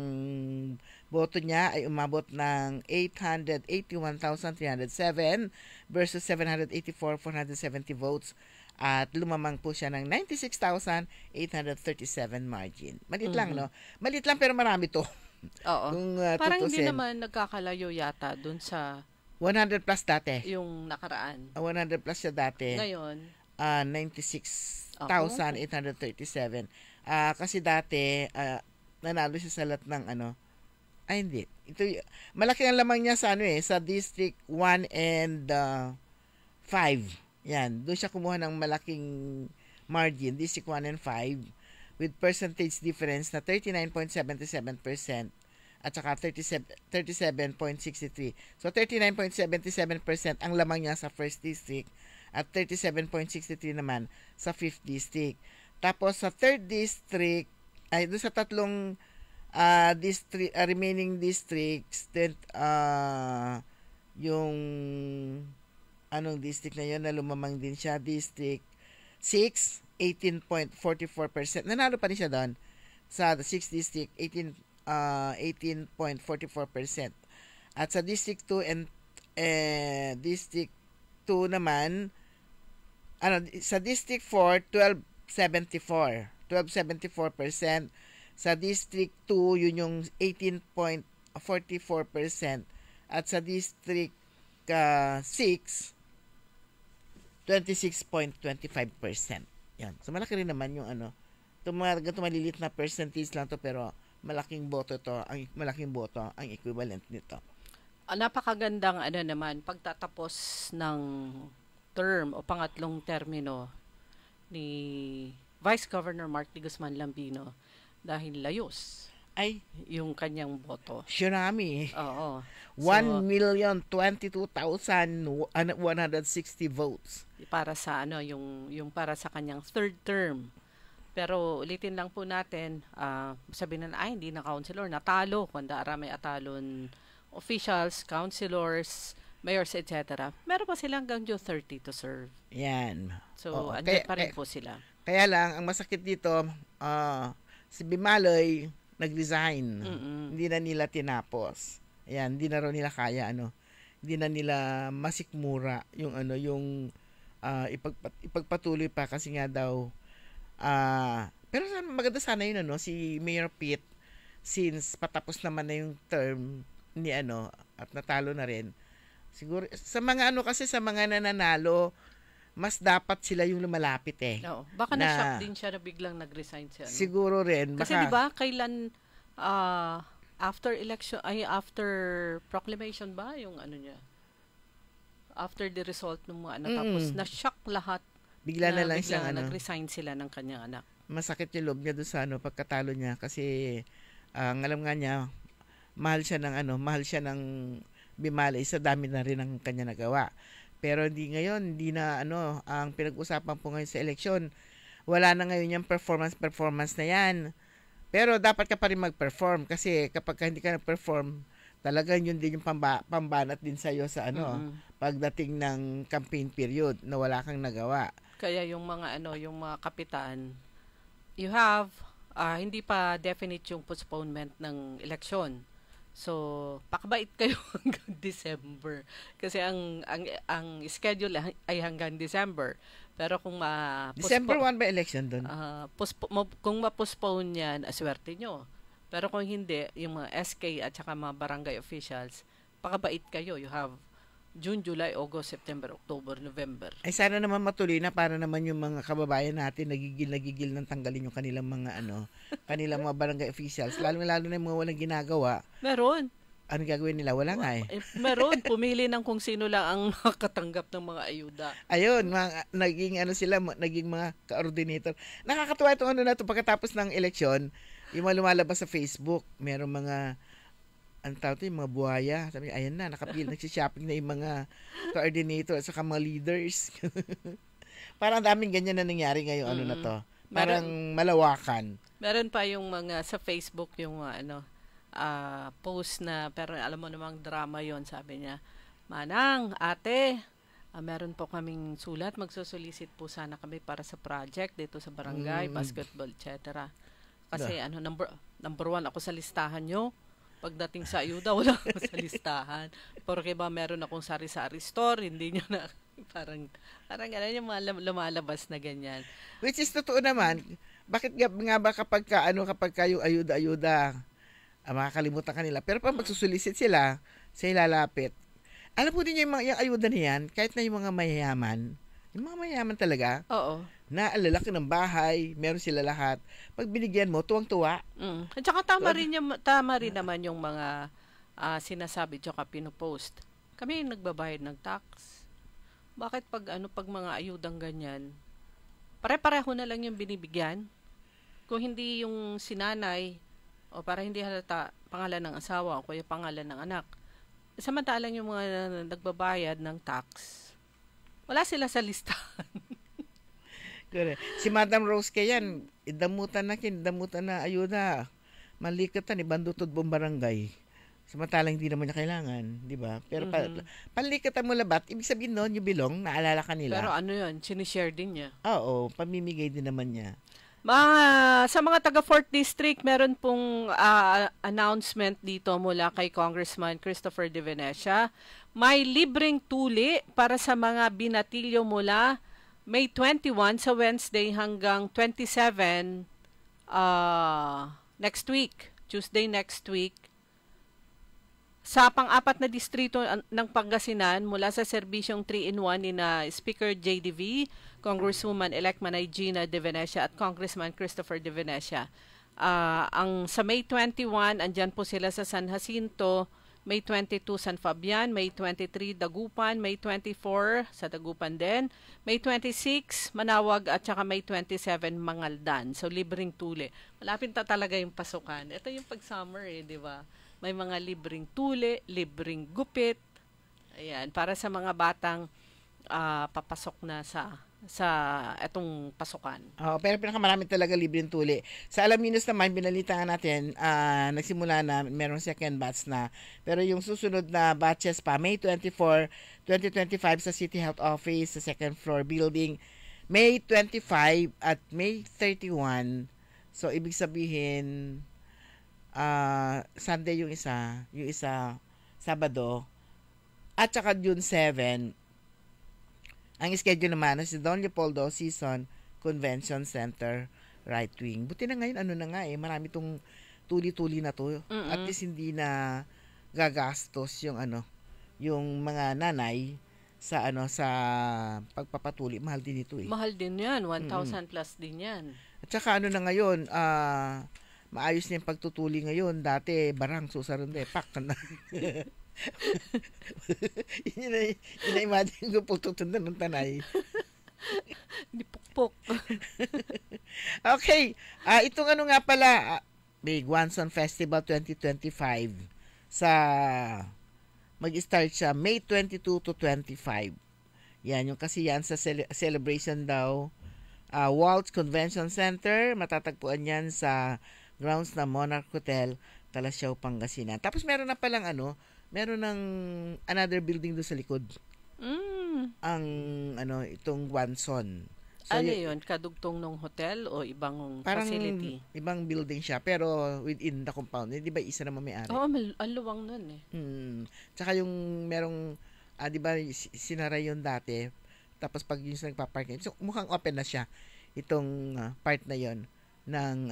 E: boto niya ay umabot ng 881,307 versus 784,470 votes, at lumamang po siya ng 96,837 margin. Malit lang, no? Malit lang pero marami to.
I: Oo.
E: Kung,
I: Parang hindi
E: tutusin.
I: naman nagkakalayo yata dun sa
E: 100 plus dati.
I: yung nakaraan.
E: 100 plus siya dati.
I: Ngayon,
E: 96,837. Kasi dati, nanalo siya sa lahat ng hindi. Ito, malaki ang lamang niya sa sa District 1 and 5. Yan, doon siya kumuha ng malaking margin, District 1 and 5, with percentage difference na 39.77% at saka 37.63. So 39.77% ang lamang niya sa 1st district at 37.63 naman sa 5th district. Tapos sa 3rd district, ay doon sa tatlong remaining districts, then yung anong district na yun na lumamang din siya, District 6, 18.44%. Nanalo pa rin siya doon. Sa 6th District, 18.44%. At sa District 2 and District 2 naman, sa District 4, 12.74%. Sa District 2, yun yung 18.44%. At sa District 6, 26.25%. Yan. So, malaki rin naman yung maliliit na percentage lang to, pero malaking boto ang equivalent nito.
I: Napakagandang naman, pagtatapos ng term o pangatlong termino ni Vice Governor Mark D. Guzman Lambino dahil layos
E: ay
I: yung kanyang boto.
E: Tsunami.
I: Oo.
E: 1,022,160 votes.
I: Para sa yung para sa kanyang third term. Pero ulitin lang po natin, sabihin na hindi na councilor, natalo, kundi may atalon officials, councilors, mayors, etc. Meron pa sila hanggang June 30 to serve.
E: Yan.
I: So, andyan pa rin po sila.
E: Kaya lang, ang masakit dito, si Bimaloy nag-resign. Hindi na nila tinapos. Ayan, hindi na raw nila kaya, hindi na nila masikmura yung ipagpatuloy pa kasi nga daw, pero maganda sana yun, si Mayor Pete, since patapos naman na yung term ni at natalo na rin. Siguro, sa mga kasi sa mga nananalo, mas dapat sila yung lumalapit
I: No, baka na-shock din siya na biglang nag-resign siya.
E: Siguro rin.
I: Kasi di ba kailan, after election, after proclamation ba, yung niya? After the result ng mga tapos na-shock lahat.
E: Bigla na lang siyang
I: nag-resign sila ng kanyang anak.
E: Masakit yung loob niya doon sa pagkatalo niya kasi alam nga niya, mahal siya ng Bimalay sa dami na rin ang kanya nagawa. Pero hindi na ang pinag-usapan po ngayon sa eleksyon. Wala na ngayon yung performance na yan. Pero dapat ka pa rin mag-perform kasi kapag hindi ka nag-perform, talagang yun din yung pambanat din sa'yo sa pagdating ng campaign period na wala kang nagawa.
I: Kaya yung mga yung mga kapitan, you have hindi pa definite yung postponement ng eleksyon. So, pakabait kayo hanggang December. Kasi ang schedule ay hanggang December. Pero kung
E: December 1 ba election doon?
I: Kung ma-postpone yan, aswerte nyo. Pero kung hindi, yung mga SK at saka mga barangay officials, pakabait kayo. You have June, July, August, September, October, November.
E: Ay sana naman matuloy na para naman yung mga kababayan natin nagigil ng tanggalin yung kanilang mga kanilang mga barangay officials, lalo na yung mga walang ginagawa.
I: Meron.
E: Ano gagawin nila? Wala nga
I: Meron, pumili ng kung sino lang ang makatanggap ng mga ayuda.
E: Ayun, naging naging mga coordinator. Nakakatuwa itong na to pagkatapos ng eleksyon, yung mga lumalabas sa Facebook, merong mga yung mga buhaya. Sabi niya, ayan na, nagsishopping na yung mga coordinator at saka mga leaders. Parang daming ganyan na nangyari ngayong na to. Parang malawakan.
I: Meron pa yung mga sa Facebook, yung post na, pero alam mo namang drama yon, sabi niya, Manang, ate, meron po kaming sulat, magsusulisit po sana kami para sa project dito sa barangay, basketball, etc. Kasi number one ako sa listahan nyo. Pagdating sa ayuda, wala ako sa listahan. Porque ba meron akong sari-sari store, hindi nyo na, parang gano'n yung mga lumalabas na ganyan.
E: Which is totoo naman. Bakit nga ba kapag yung ayuda, makakalimutan kanila. Pero pag magsusulisit sila, sa ilalapit. Alam po din yung ayuda niyan, kahit na yung mga mayayaman, talaga,
I: oo,
E: na alalaki ng bahay, meron sila lahat. Pag binigyan mo, tuwang-tuwa.
I: At saka tama rin naman yung mga sinasabi tsaka pinopost. Kami yung nagbabayad ng tax. Bakit pag mga ayudang ganyan, pare-pareho na lang yung binibigyan? Kung hindi yung sinanay, o para hindi halata pangalan ng asawa o kaya pangalan ng anak. Samantalang yung mga nagbabayad ng tax, wala sila sa listahan.
E: Si Madam Rose kayan, damutan na ayuda. Malikatan, ibandutod buong barangay. Samantalang hindi naman niya kailangan, di ba? Pero palikatan mo labat, ibig sabihin nun, yung bilong, naalala ka nila.
I: Pero ano yun, sinishare din niya.
E: Oo, pamimigay din naman niya.
I: Sa mga taga 4th District, meron pong announcement dito mula kay Congressman Christopher De Venecia. May libreng tuli para sa mga binatilyo mula May 21 sa Wednesday hanggang 27 next week, Tuesday next week. Sa pang-apat na distrito ng Pangasinan mula sa serbisyong 3-in-1 ni na Speaker JDV, Congresswoman-elect Manay Gina De Venecia at Congressman Christopher De Venecia. Ang sa May 21, andyan po sila sa San Jacinto, May 22 San Fabian, May 23 Dagupan, May 24 sa Dagupan din, May 26 Manawag at saka May 27 Mangaldan. So libreng tuli. Malapit na talaga yung pasukan. Ito yung pag-summer di ba? May mga libreng tuli, libreng gupit. Ayan, para sa mga batang papasok na sa etong pasukan.
E: Pero pinakamarami talaga libreng tuli. Sa Alaminos naman, binalitaan natin, nagsimula na, meron second batch na. Pero yung susunod na batches pa, May 24, 2025 sa City Health Office, sa second floor building, May 25 at May 31. So, ibig sabihin, Sunday yung isa, Sabado, at saka June 7, ang schedule naman si Don Leopoldo Season Convention Center, right wing. Buti na ngayon, marami tong tuli-tuli na to. At least hindi na gagastos yung mga nanay sa pagpapatuli. Mahal din ito
I: Mahal din yan, 1,000 plus din yan.
E: At saka na ngayon, maayos na yung pagtutuli ngayon. Dati, barang, susarunde, pak na. Ina-imagine ko pagtutundan ng tanay.
I: Di pukpok.
E: Okay. Itong nga pala, Big Guanzon Festival 2025 mag-start siya May 22 to 25. Yan, yung kasi yan sa celebration daw. Waltz Convention Center, matatagpuan yan sa grounds ng Monarch Hotel, Talasyaw, Pangasinan. Tapos meron na palang meron ng another building doon sa likod. Ang itong Guanzon. So,
I: yun? Kadugtong ng hotel o ibang facility?
E: Ibang building siya, pero within the compound. Di ba isa naman may-ari?
I: Oo, aluwang nun
E: Tsaka yung merong, di ba sinara yun dati, tapos pag yung nagpa-park, so mukhang open na siya, itong part na yun ng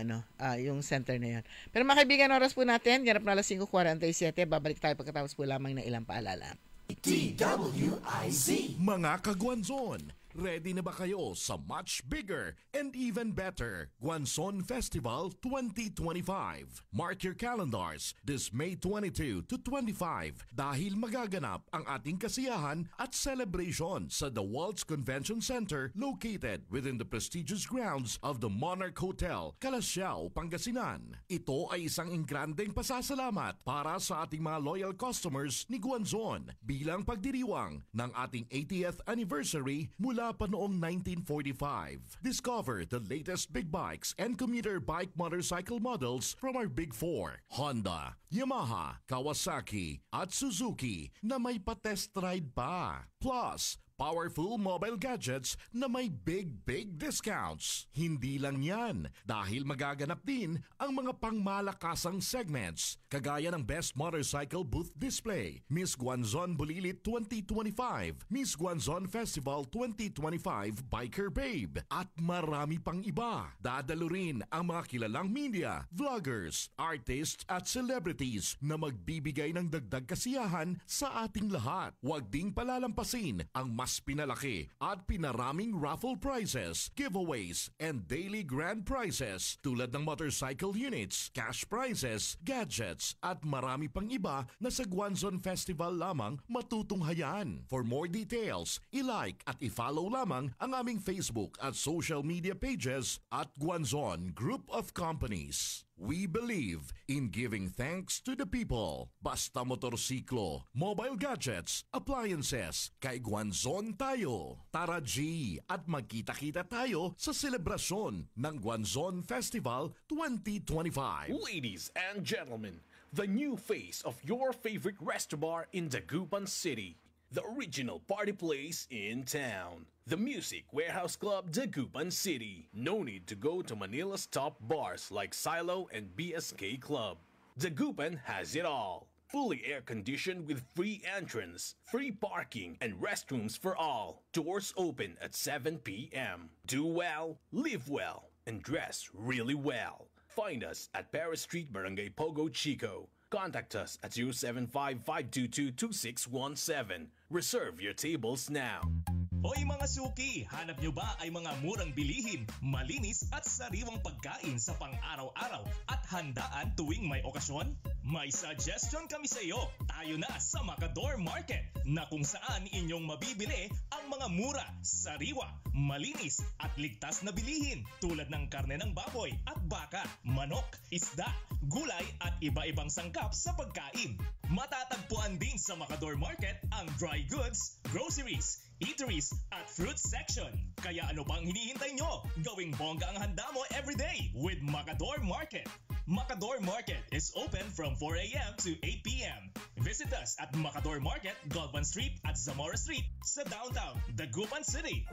E: yung center na yan. Pero mga kaibigan, oras po natin, ganap na alas 5:47, babalik tayo pagkatapos po lamang ng ilang paalala.
H: DWIZ Mga Kaguanzon, ready na ba kayo sa much bigger and even better Guanzon Festival 2025? Mark your calendars this May 22 to 25 dahil magaganap ang ating kasiyahan at celebration sa The Waltz Convention Center located within the prestigious grounds of the Monarch Hotel, Talasyaw, Pangasinan. Ito ay isang ingrandeng pasasalamat para sa ating mga loyal customers ni Guanzon bilang pagdiriwang ng ating 80th anniversary mula mula pa noong 1945. Discover the latest big bikes and commuter bike motorcycle models from our Big Four, Honda, Yamaha, Kawasaki at Suzuki na may pa-test ride pa. Plus, powerful mobile gadgets na may big discounts. Hindi lang yan, dahil magaganap din ang mga pangmalakasang segments, kagaya ng Best Motorcycle Booth Display, Miss Guanzon Bulilit 2025, Miss Guanzon Festival 2025 Biker Babe, at marami pang iba. Dadalo rin ang mga kilalang media, vloggers, artists at celebrities na magbibigay ng dagdag kasiyahan sa ating lahat. Huwag ding palalampasin ang mas pinalaki at pinaraming raffle prizes, giveaways, and daily grand prizes tulad ng motorcycle units, cash prizes, gadgets, at marami pang iba na sa Guanzon Festival lamang matutunghayan. For more details, i-like at i-follow lamang ang aming Facebook at social media pages at Guanzon Group of Companies. We believe in giving thanks to the people. Basta motorsiklo, mobile gadgets, appliances, kay Guanzon tayo. Tara G, at magkita-kita tayo sa selebrasyon ng Guanzon Festival 2025.
J: Ladies and gentlemen, the new face of your favorite resto bar in Dagupan City. The original party place in town. The Music Warehouse Club, Dagupan City. No need to go to Manila's top bars like Silo and BSK Club. Dagupan has it all. Fully air-conditioned with free entrance, free parking, and restrooms for all. Doors open at 7 p.m. Do well, live well, and dress really well. Find us at Paris Street, Barangay Pogo, Chico. Contact us at 075-522-2617. Reserve your tables now.
A: Hoy mga suki, hanap nyo ba ay mga murang bilihin, malinis at sariwang pagkain sa pang-araw-araw at handaan tuwing may okasyon? May suggestion kami sa iyo. Tayo na sa Macador Market na kung saan inyong mabibili ang mga mura, sariwa, malinis at ligtas na bilihin tulad ng karne ng baboy at baka, manok, isda, gulay at iba-ibang sangkap sa pagkain. Matatagpuan din sa Macador Market ang dry goods, groceries, eateries at fruit section. Kaya ano pang hinihintay nyo? Gawing bongga ang handa mo everyday with Macador Market. Macador Market is open from 4 a.m. to 8 p.m. Visit us at Macador Market, Galvan Street at Zamora Street sa downtown Dagupan City.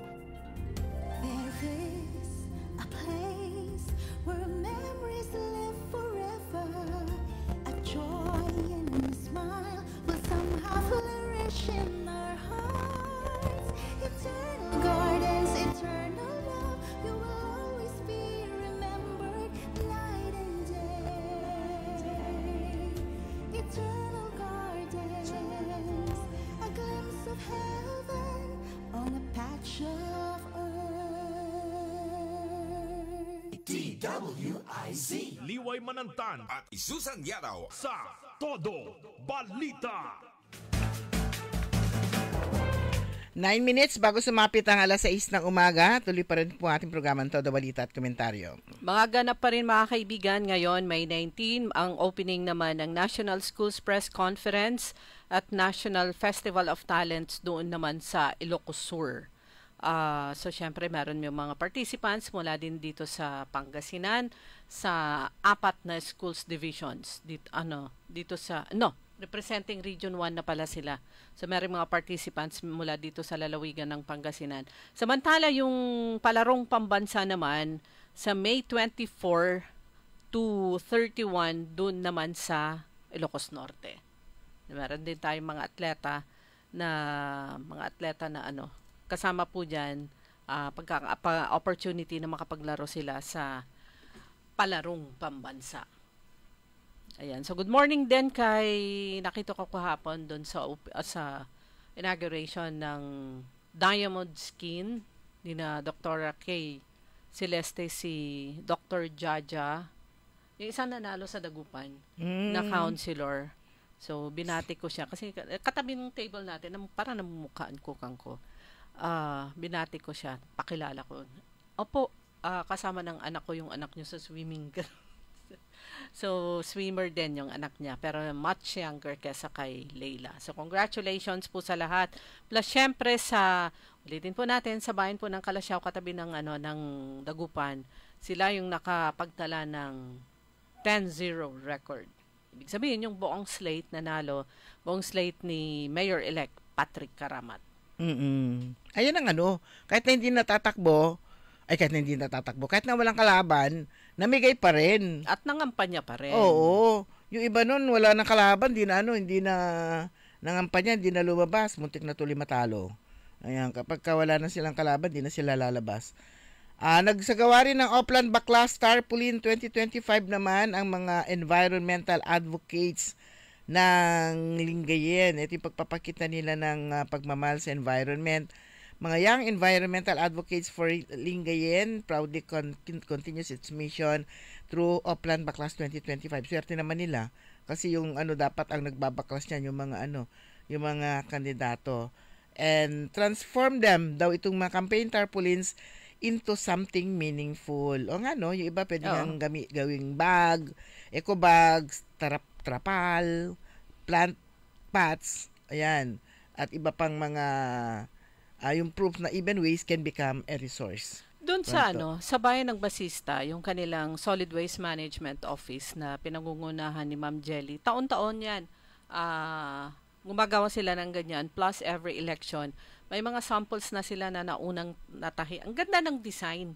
B: There is a place where memories live forever. A joy and a smile will somehow flourish in our hearts. Eternal gardens, eternal love, you will always be remembered night and day. Eternal gardens, a glimpse of heaven on a patch of earth.
H: DWIZ
C: Liway Manantan
H: at Isusan Yadaw
C: sa Todo Balita.
E: 9 minutes bago sumapit ang alas 6 ng umaga, tuloy pa rin po ating programang Todo Balita at Komentaryo.
I: Mga ganap pa rin mga kaibigan, ngayon May 19, ang opening naman ng National Schools Press Conference at National Festival of Talents doon naman sa Ilocos Sur. So syempre meron yung mga participants mula din dito sa Pangasinan sa 4 na schools divisions dito sa representing Region 1 na pala sila. So meron mga participants mula dito sa lalawigan ng Pangasinan. Samantala yung palarong pambansa naman sa May 24 to 31 doon naman sa Ilocos Norte. Meron din tayong mga atleta na kasama po diyan opportunity na makapaglaro sila sa palarong pambansa. Ayan. So good morning din kay nakita ko kahapon doon sa inauguration ng Diamond Skin ni na Dr. K. Celeste, si Dr. Jaja. Yung isang nanalo sa Dagupan na counselor. So binati ko siya kasi katabi ng table natin, parang namumukhaan ko kangko. Binati ko siya, pakilala ko. Opo, kasama ng anak ko, yung anak niyo sa swimming. So, swimmer din yung anak niya, pero much younger kesa kay Leila. So, congratulations po sa lahat. Plus, syempre sa Ulitin po natin, sa bayan po ng Kalasyaw, katabi ng, ng Dagupan, sila yung nakapagtala ng 10-0 record. Ibig sabihin, yung buong slate nanalo, buong slate ni Mayor-elect Patrick Karamat.
E: Ayan ang kahit na hindi natatakbo, kahit na walang kalaban, namigay pa rin.
I: At nangampanya pa rin.
E: Oo. Yung iba nun, wala nang kalaban, hindi na nangampanya, hindi na lumabas, muntik na tuloy matalo. Ayan, kapag wala na silang kalaban, hindi na sila lalabas. Nagsagawa rin ng Oplan Baklas Tarpaulin 2025 naman ang mga environmental advocates ng Lingayen. Ito yung pagpapakita nila ng pagmamahal sa environment. Mga young environmental advocates for Lingayen proudly continues its mission through Oplan Baklas 2025. Swerte naman nila kasi yung dapat ang nagbabaklas niyan yung mga kandidato. And transform them daw itong mga campaign tarpaulins into something meaningful. O nga yung iba pwede nang gawing bag, eco bags, trapal, plant pots, ayan. At iba pang mga yung proof na even waste can become a resource.
I: Doon sa sa bayan ng Basista, yung kanilang Solid Waste Management Office na pinangungunahan ni Ma'am Jelly, taon-taon yan. Gumagawa sila ng ganyan, plus every election, may mga samples na sila na naunang natahi. Ang ganda ng design.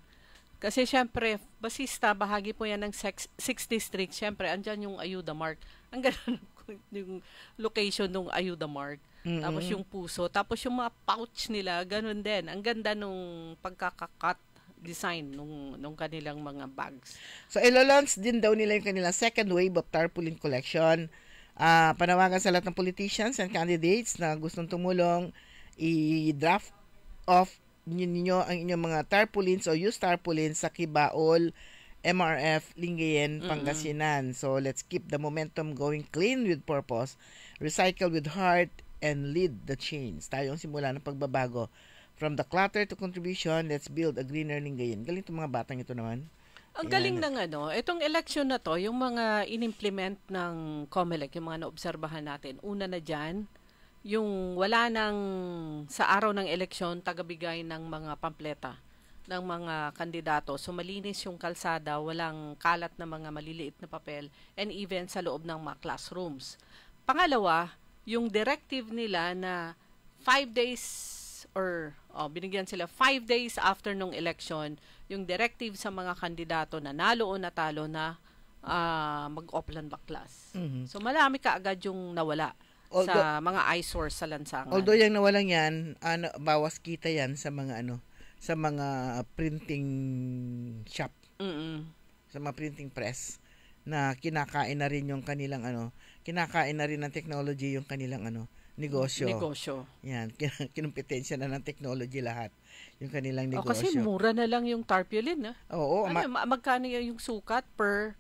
I: Kasi syempre, Basista, bahagi po yan ng 6 districts. Syempre, andyan yung Ayuda Mark. Ang ganda yung location ng Ayuda Mark. Tapos yung puso. Tapos yung mga pouch nila, ganun din. Ang ganda nung pagkakakat design nung kanilang mga bags.
E: So, ilo-launch din daw nila yung kanilang second wave of tarpaulin collection. Panawagan sa lahat ng politicians and candidates na gustong tumulong, i-draft off ninyo ang inyong mga tarpaulins o used tarpaulins sa Kibaol, MRF, Lingayen, Pangasinan. So, let's keep the momentum going clean with purpose, recycle with heart, and lead the change. Tayo ang simula ng pagbabago. From the clutter to contribution, let's build a greener Lingayen. Galing itong mga batang ito naman.
I: Ang galing ng itong election na to, yung mga inimplement ng COMELEC, yung mga naobserbahan natin, una na dyan, yung wala nang sa araw ng eleksyon, tagabigay ng mga pampleta ng mga kandidato. So malinis yung kalsada, walang kalat na mga maliliit na papel, and even sa loob ng mga classrooms. Pangalawa, yung directive nila na 5 days or binigyan sila 5 days after nung election, yung directive sa mga kandidato na nalo o natalo na mag-Oplan Baklas. So marami kaagad yung nawala sa mga eyesores sa lansangan.
E: Although yung nawalan yan, bawas kita yan sa mga sa mga printing shop. Sa mga printing press na kinakain na rin yung kanilang kinakain na rin ng technology yung kanilang negosyo. Yan, kinumpetensya na ng technology lahat yung kanilang negosyo.
I: Kasi mura na lang yung tarpaulin,
E: Oo.
I: Magkano yung sukat per?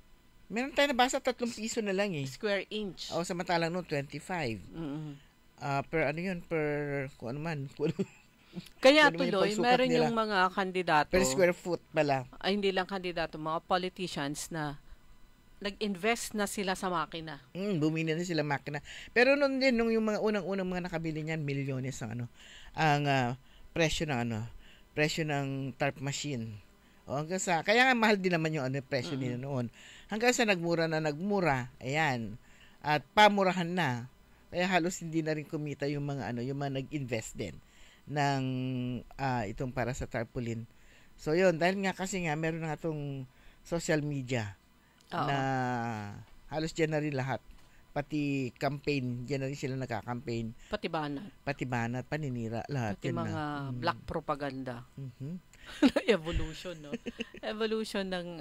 E: Meron tayo nabasa 3 piso na lang
I: Square inch.
E: Samantalang 25. Per per kung ano man.
I: Kaya tuloy, meron nila. Yung mga kandidato.
E: Per square foot pala.
I: Ay, hindi lang kandidato, mga politicians na nag-invest na sila sa makina.
E: Bumili na sila makina. Pero noon din, yung mga unang-unang mga nakabili niyan, milyones ang presyo ng tarp machine. Kaya nga mahal din naman yung presyo nila noon. Hanggang sa nagmura, ayan. At pamurahan na. Kaya halos hindi na rin kumita yung mga yung mga nag-invest din ng itong para sa tarpaulin. So yun, dahil nga kasi meron nga itong social media. Na halos dyan na rin lahat. Pati campaign, dyan na rin sila nagka-campaign. Pati banat, paninira, lahat.
I: Pati mga black propaganda. Evolution, no? Evolution ng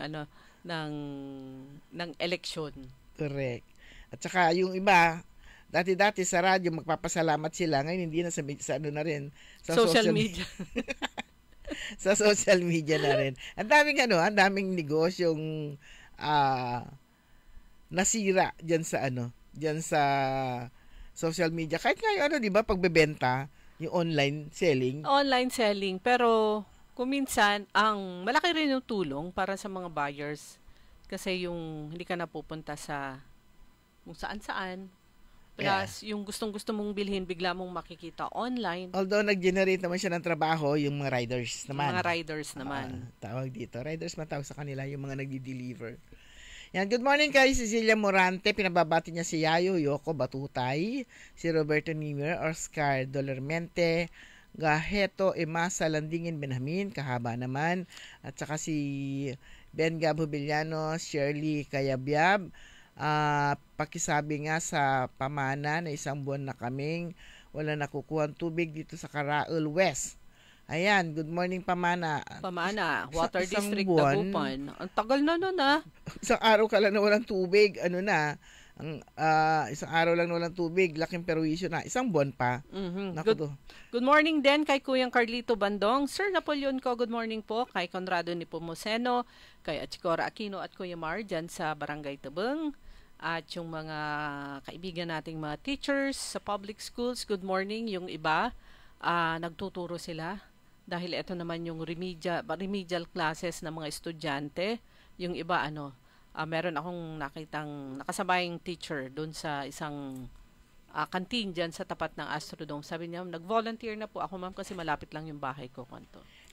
I: ng election.
E: Correct. At saka yung iba, dati sa radyo magpapasalamat sila, ngayon hindi na sa na rin. Sa
I: social media.
E: Sa social media na rin. Ang daming negosyong nasira diyan sa social media. Kahit nga yung 'di ba, pagbebenta, yung online selling. Pero
I: kuminsan ang malaki rin yung tulong para sa mga buyers kasi yung hindi ka na pupunta sa kung saan-saan. Plus, yung gustong-gusto mong bilhin, bigla mong makikita online.
E: Although nag-generate naman siya ng trabaho, yung mga riders naman.
I: Mga riders naman.
E: Tawag dito. Riders matawag sa kanila, yung mga nagdi-deliver. Yan, good morning kay Cecilia Morante. Pinababati niya si Yayo, Yoko Batutay, si Roberto Nimer, Oscar Dolermente, Gaheto Emasa Landingin Benjamin, kahaba naman. At saka si Ben Gabo Villano, Shirley Kayabyab. Pakisabi nga sa pamana na 1 buwan na kaming wala nakukuha tubig dito sa Caraul West. Ayan, good morning Pamana.
I: Pamana, Water District
E: buwan,
I: Dagupan. Ang tagal na nun
E: Isang araw ka lang na walang tubig, isang araw lang na walang tubig, laking perwisyo na. 1 buwan pa.
I: Good morning din kay Kuyang Carlito Bandong. Sir Napoleon ko, good morning po. Kay Conrado Nipomuceno, kay Achikora Aquino at Kuya Mar dyan sa Barangay Tabeng. At yung mga kaibigan nating mga teachers sa public schools, good morning. Yung iba, nagtuturo sila. Dahil ito naman yung remedial classes ng mga estudyante. Yung iba, meron akong nakitang nakasabayang teacher doon sa isang canteen dyan sa tapat ng Astrodome. Sabi niya, nag-volunteer na po ako, ma'am, kasi malapit lang yung bahay ko.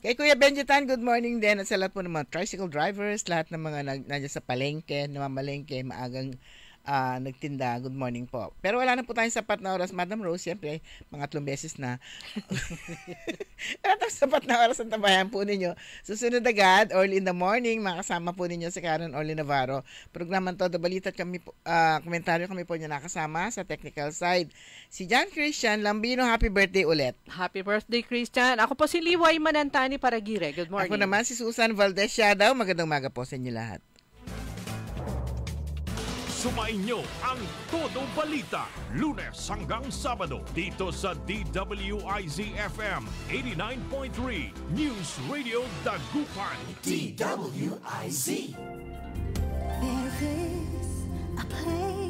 E: Kay Kuya Benjitan, good morning din. At sa lahat po ng mga tricycle drivers, lahat ng mga nandiyan sa palengke, namamalengke, maagang nagtinda, good morning po. Pero wala na po tayong sapat na oras, Madam Rose, siyempre, mga 3 beses na. Wala tayong sapat na oras ang tabayan po ninyo. Susunod agad, early in the morning, makasama po ninyo si Karen Orly Navarro. Programang Todo Balita, komentaryo kami po niya nakasama sa technical side. Si John Christian Lambino, happy birthday ulit.
I: Happy birthday, Christian. Ako po si Liway Manantani Paragire. Good morning.
E: Ako naman si Susan Valdez Siadaw. Magandang umaga po sa inyo lahat.
H: Sumainyo ang Todo Balita, Lunes hanggang Sabado, dito sa DWIZ-FM 89.3 News Radio Dagupan.
B: DWIZ. There is a place